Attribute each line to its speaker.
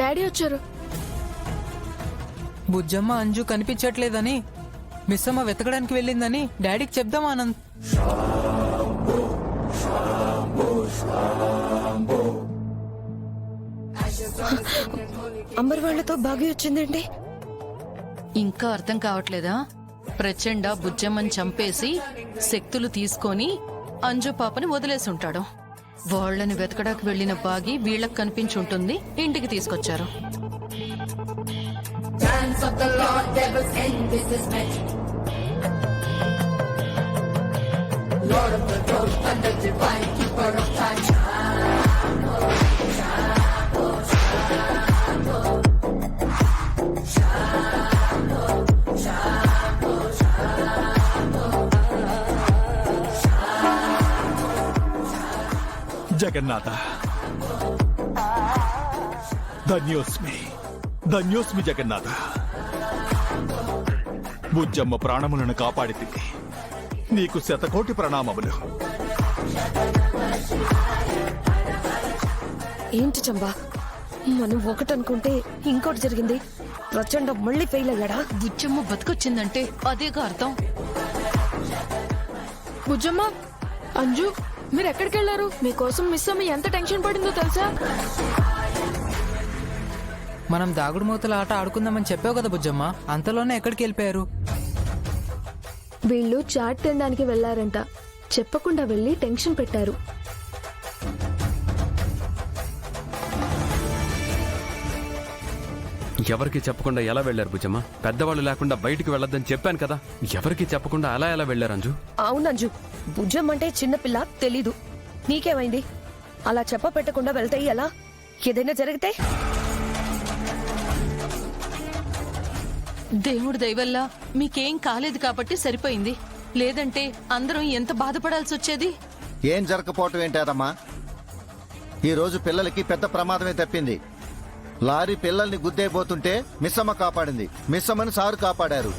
Speaker 1: Daddy వచ్చారు.
Speaker 2: బుజ్జమ్మ అంజు కనిపించట్లేదని మిస్సమ్మ వెతకడానికి వెళ్ళిందని డాడీకి చెప్దాం ఆనంద్.
Speaker 3: అంబర్ వాళ్లతో బాగా వచ్చిందండి.
Speaker 4: ఇంకా అర్థం కావట్లేదా? ప్రచండ బుజ్జమ్మని చంపేసి శక్తులు తీసుకొని అంజు పాపని వదిలేసి ఉంటాడు. వాళ్లని వెతకడానికి వెళ్లిన బాగి వీళ్లకు కనిపించుంటుంది, ఇంటికి తీసుకొచ్చారు.
Speaker 5: జగన్నాథ, ధన్యోస్మి ధన్యోస్మి జగన్నాథ. బుజ్జమ్మ ప్రాణములను కాపాడితివి, నీకు శతకోటి ప్రణామములు.
Speaker 3: ఏంటి చంబా, మనం ఒకటనుకుంటే ఇంకోటి జరిగింది. ప్రచండ మళ్ళీ ఫెయిల్ అయ్యాడా?
Speaker 4: బుజ్జమ్మ బతికొచ్చిందంటే అదేగా అర్థం.
Speaker 1: బుజ్జమ్మ, అంజు, మీరు ఎక్కడికి వెళ్లారు? మీకోసం మిస్ అమ్మ ఎంత టెన్షన్ పడిందో తెలుసా?
Speaker 2: మనం దాగుడు మూతల ఆట ఆడుకుందామని చెప్పావు కదా బుజ్జమ్మ, అంతలోనే ఎక్కడికి వెళ్ళిపోయారు?
Speaker 1: వీళ్ళు చాట్ తినడానికి వెళ్లారంట. చెప్పకుండా వెళ్లి టెన్షన్ పెట్టారు.
Speaker 6: ఎవరికి చెప్పకుండా ఎలా వెళ్లారు బుజ్జమ్మ? పెద్దవాళ్ళు లేకుండా బయటికి వెళ్ళొద్దని చెప్పాను కదా. ఎవరికి చెప్పకుండా అలా ఎలా వెళ్లారు అంజు?
Speaker 3: అవునంజు, బుజ్జమ్మంటే చిన్నపిల్ల, తెలీదు. నీకేమైంది? అలా చెప్ప పెట్టకుండా వెళ్తే ఎలా? ఏదైనా జరిగితే?
Speaker 4: దేవుడి దయవల్ల మీకేం కాలేదు కాబట్టి సరిపోయింది. లేదంటే అందరం ఎంత బాధపడాల్సి వచ్చేది.
Speaker 7: ఏం జరగకపోవటం ఏంటమ్మా? ఈ రోజు పిల్లలకి పెద్ద ప్రమాదమే తప్పింది. లారీ పిల్లల్ని గుద్దేయబోతుంటే మిస్సమ్మ కాపాడింది. మిస్సమ్మని సారు కాపాడారు.